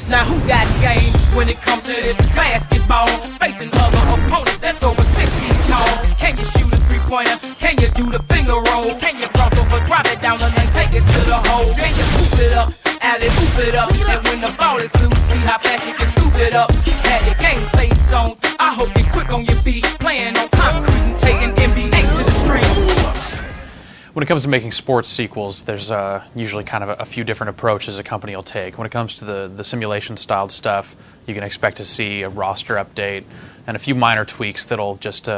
Now who got game when it comes to this basketball? Facing other opponents that's over 6 feet tall. Can you shoot a three-pointer? Can you do the finger roll? Can you cross over, drop it down, and then take it to the hole? Can you hoop it up, alley hoop it up? And when the ball is loose, see how fast you can scoop it up. Have your game face on. I hope you're quick on your feet, playing on concrete and taking NBA to the street. When it comes to making sports sequels, there's usually kind of a few different approaches a company will take. When it comes to the simulation-styled stuff, you can expect to see a roster update and a few minor tweaks that'll just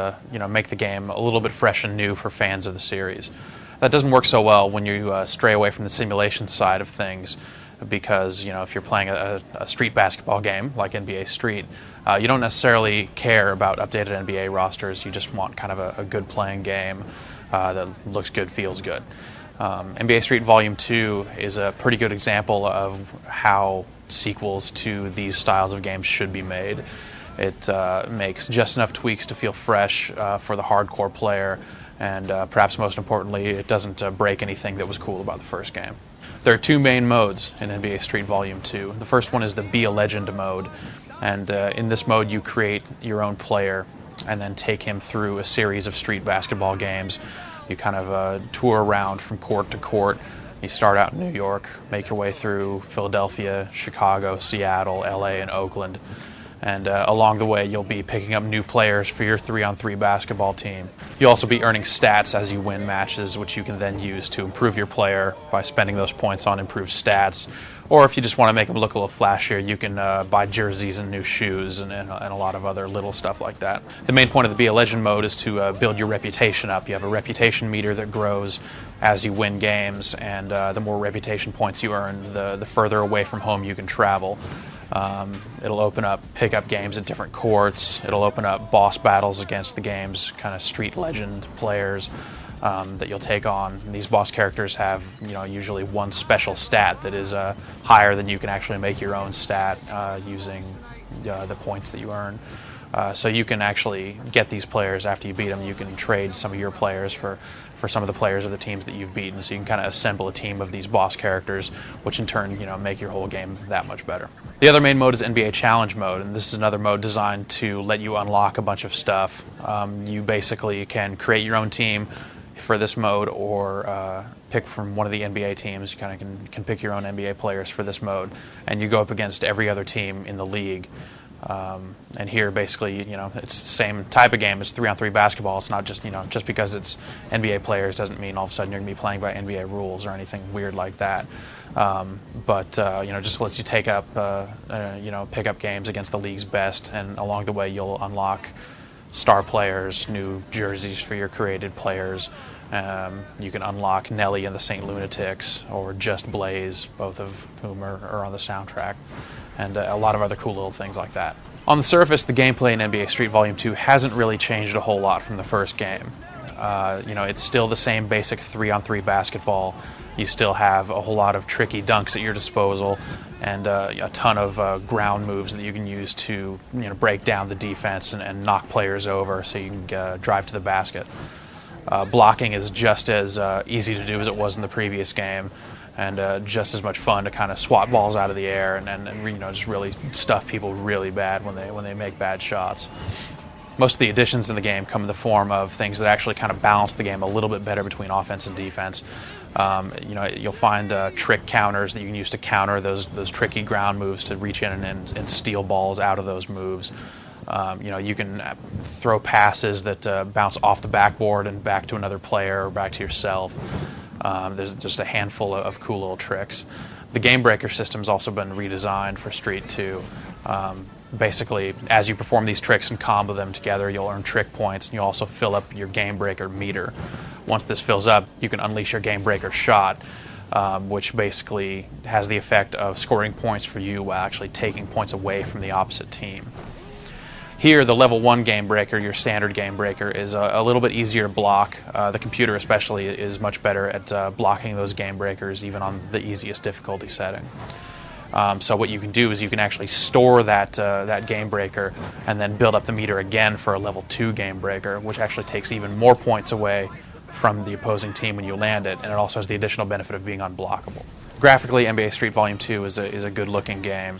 make the game a little bit fresh and new for fans of the series. That doesn't work so well when you stray away from the simulation side of things, because if you're playing a street basketball game like NBA Street, you don't necessarily care about updated NBA rosters. You just want kind of a good playing game that looks good, feels good. NBA Street Volume 2 is a pretty good example of how sequels to these styles of games should be made. It makes just enough tweaks to feel fresh for the hardcore player, and perhaps most importantly, it doesn't break anything that was cool about the first game. There are 2 main modes in NBA Street Volume 2. The first one is the Be a Legend mode, and in this mode you create your own player and then take him through a series of street basketball games. You kind of tour around from court to court. You start out in New York, make your way through Philadelphia, Chicago, Seattle, LA, and Oakland. And along the way, you'll be picking up new players for your 3-on-3 basketball team. You'll also be earning stats as you win matches, which you can then use to improve your player by spending those points on improved stats. Or if you just want to make them look a little flashier, you can buy jerseys and new shoes and a lot of other little stuff like that. The main point of the Be a Legend mode is to build your reputation up. You have a reputation meter that grows as you win games, and the more reputation points you earn, the further away from home you can travel. It'll open up pickup games at different courts. It'll open up boss battles against the game's kind of street legend players that you'll take on. And these boss characters have, usually one special stat that is higher than you can actually make your own stat using the points that you earn. So you can actually get these players after you beat them. You can trade some of your players for some of the players of the teams that you've beaten. So you can kind of assemble a team of these boss characters, which in turn, make your whole game that much better. The other main mode is NBA Challenge mode, and this is another mode designed to let you unlock a bunch of stuff. You basically can create your own team for this mode, or pick from one of the NBA teams. You kind of can pick your own NBA players for this mode, and you go up against every other team in the league. And here, basically, it's the same type of game as 3-on-3 basketball. It's not just, just because it's NBA players doesn't mean all of a sudden you're going to be playing by NBA rules or anything weird like that. But just lets you take up, pick up games against the league's best, and along the way you'll unlock star players, new jerseys for your created players. You can unlock Nelly and the St. Lunatics, or Just Blaze, both of whom are on the soundtrack, and a lot of other cool little things like that. On the surface, the gameplay in NBA Street Volume 2 hasn't really changed a whole lot from the first game. It's still the same basic 3-on-3 basketball. You still have a whole lot of tricky dunks at your disposal, and a ton of ground moves that you can use to break down the defense and knock players over so you can drive to the basket. Blocking is just as easy to do as it was in the previous game, and just as much fun to kind of swat balls out of the air and just really stuff people really bad when they make bad shots. Most of the additions in the game come in the form of things that actually kind of balance the game a little bit better between offense and defense. You'll find trick counters that you can use to counter those tricky ground moves, to reach in and steal balls out of those moves. You can throw passes that bounce off the backboard and back to another player or back to yourself. There's just a handful of cool little tricks. The Game Breaker system's also been redesigned for Street 2. Basically, as you perform these tricks and combo them together, you'll earn trick points, and you'll also fill up your Game Breaker meter. Once this fills up, you can unleash your Game Breaker shot, which basically has the effect of scoring points for you while actually taking points away from the opposite team. Here, the level 1 Game Breaker, your standard Game Breaker, is a little bit easier to block. The computer especially is much better at blocking those Game Breakers, even on the easiest difficulty setting. So what you can do is you can actually store that Game Breaker and then build up the meter again for a level 2 Game Breaker, which actually takes even more points away from the opposing team when you land it, and it also has the additional benefit of being unblockable. Graphically, NBA Street Volume 2 is a good-looking game.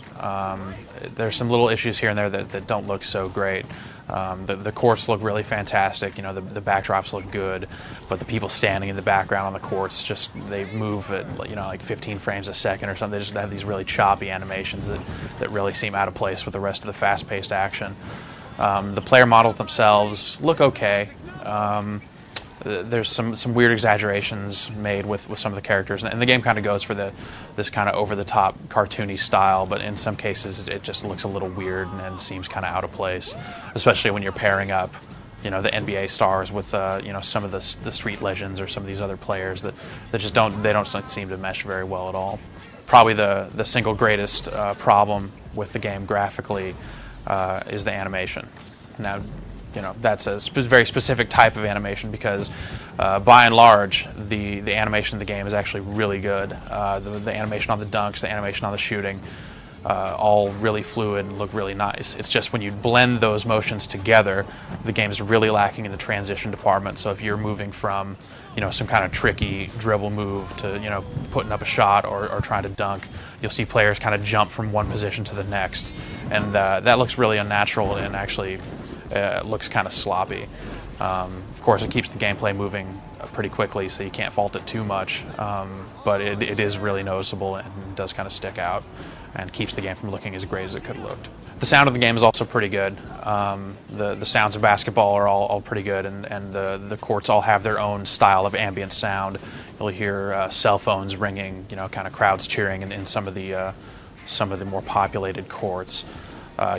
There's some little issues here and there that don't look so great. The courts look really fantastic. You know, the backdrops look good, but the people standing in the background on the courts they move at like 15 frames a second or something. They just have these really choppy animations that really seem out of place with the rest of the fast-paced action. The player models themselves look okay. There's some weird exaggerations made with some of the characters, and the game kind of goes for this kind of over-the-top cartoony style, but in some cases it just looks a little weird and seems kind of out of place, especially when you're pairing up the NBA stars with some of the street legends or some of these other players that just don't seem to mesh very well at all. Probably the single greatest problem with the game graphically is the animation. Now, that's a very specific type of animation because, by and large, the animation of the game is actually really good. The animation on the dunks, the animation on the shooting, all really fluid and look really nice. It's just when you blend those motions together, the game is really lacking in the transition department. So if you're moving from, some kind of tricky dribble move to, putting up a shot or trying to dunk, you'll see players kind of jump from one position to the next, and that looks really unnatural and actually looks kind of sloppy. Of course, it keeps the gameplay moving pretty quickly, so you can't fault it too much, but it is really noticeable and does kind of stick out and keeps the game from looking as great as it could have looked. The sound of the game is also pretty good. The sounds of basketball are all pretty good, and the courts all have their own style of ambient sound. You'll hear cell phones ringing, kind of crowds cheering in some of the more populated courts.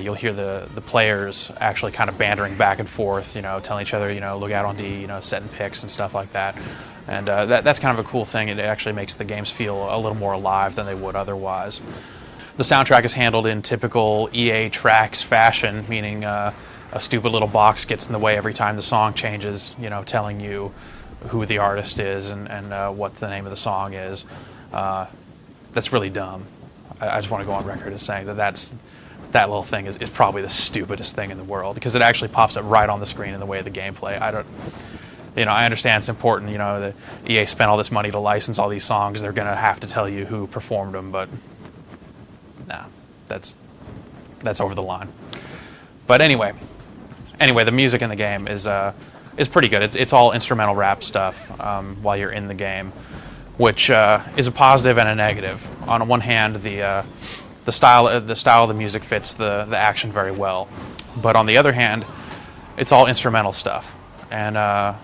You'll hear the players actually kind of bantering back and forth, telling each other, look out on D, setting picks and stuff like that. And that's kind of a cool thing. It actually makes the games feel a little more alive than they would otherwise. The soundtrack is handled in typical EA Tracks fashion, meaning a stupid little box gets in the way every time the song changes, telling you who the artist is and what the name of the song is. That's really dumb. I just want to go on record as saying that little thing is probably the stupidest thing in the world, because it actually pops up right on the screen in the way of the gameplay. I understand it's important, the EA spent all this money to license all these songs, they're going to have to tell you who performed them, but no, that's over the line. But anyway, the music in the game is pretty good. It's all instrumental rap stuff while you're in the game, which is a positive and a negative. On one hand, the style of the music fits the action very well, but on the other hand, it's all instrumental stuff. And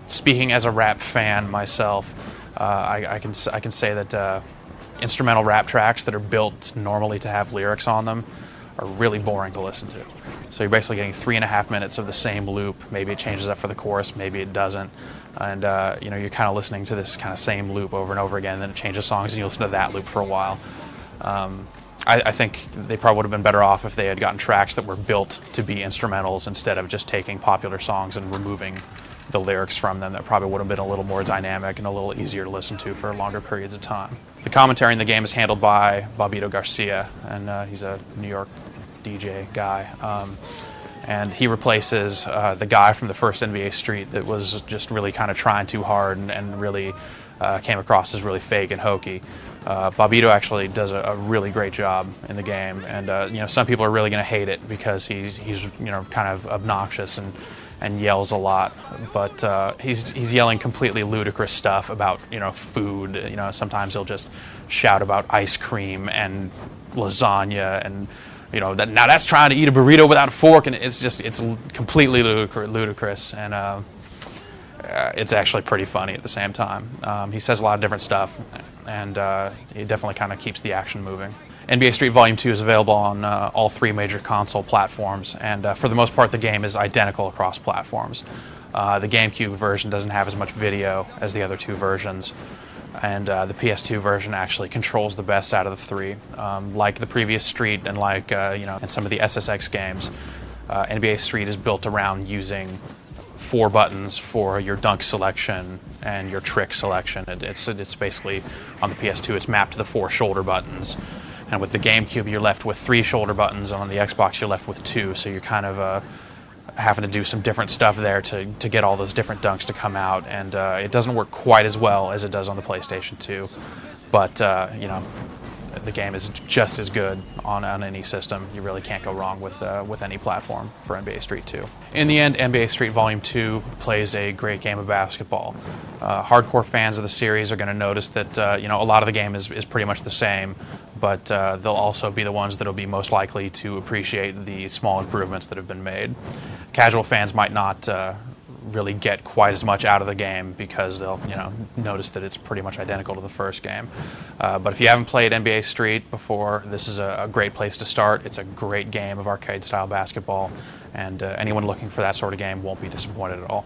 speaking as a rap fan myself, I can say that instrumental rap tracks that are built normally to have lyrics on them are really boring to listen to. So you're basically getting 3.5 minutes of the same loop. Maybe it changes up for the chorus, maybe it doesn't, and you're kind of listening to this kind of same loop over and over again. And then it changes songs, and you listen to that loop for a while. I think they probably would have been better off if they had gotten tracks that were built to be instrumentals instead of just taking popular songs and removing the lyrics from them. That probably would have been a little more dynamic and a little easier to listen to for longer periods of time. The commentary in the game is handled by Bobbito Garcia, and he's a New York DJ guy. And he replaces the guy from the first NBA Street that was just really kind of trying too hard and really came across as really fake and hokey. Bobbito actually does a really great job in the game, and some people are really going to hate it because he's kind of obnoxious and yells a lot, but he's yelling completely ludicrous stuff about food. Sometimes he'll just shout about ice cream and lasagna and now that's trying to eat a burrito without a fork, and it's completely ludicrous, and it's actually pretty funny at the same time. He says a lot of different stuff, and it definitely kind of keeps the action moving. NBA Street Volume 2 is available on all 3 major console platforms, and for the most part the game is identical across platforms. The GameCube version doesn't have as much video as the other 2 versions, and the PS2 version actually controls the best out of the 3. Like the previous Street and like and some of the SSX games, NBA Street is built around using 4 buttons for your dunk selection and your trick selection. It's basically, on the PS2, it's mapped to the 4 shoulder buttons. And with the GameCube, you're left with 3 shoulder buttons, and on the Xbox, you're left with 2. So you're kind of having to do some different stuff there to get all those different dunks to come out. And it doesn't work quite as well as it does on the PlayStation 2. but the game is just as good on any system. You really can't go wrong with any platform for NBA Street 2. In the end, NBA Street Volume 2 plays a great game of basketball. Hardcore fans of the series are going to notice that a lot of the game is pretty much the same, but they'll also be the ones that will be most likely to appreciate the small improvements that have been made. Casual fans might not really get quite as much out of the game because they'll notice that it's pretty much identical to the first game. But if you haven't played NBA Street before, this is a great place to start. It's a great game of arcade style basketball, and anyone looking for that sort of game won't be disappointed at all.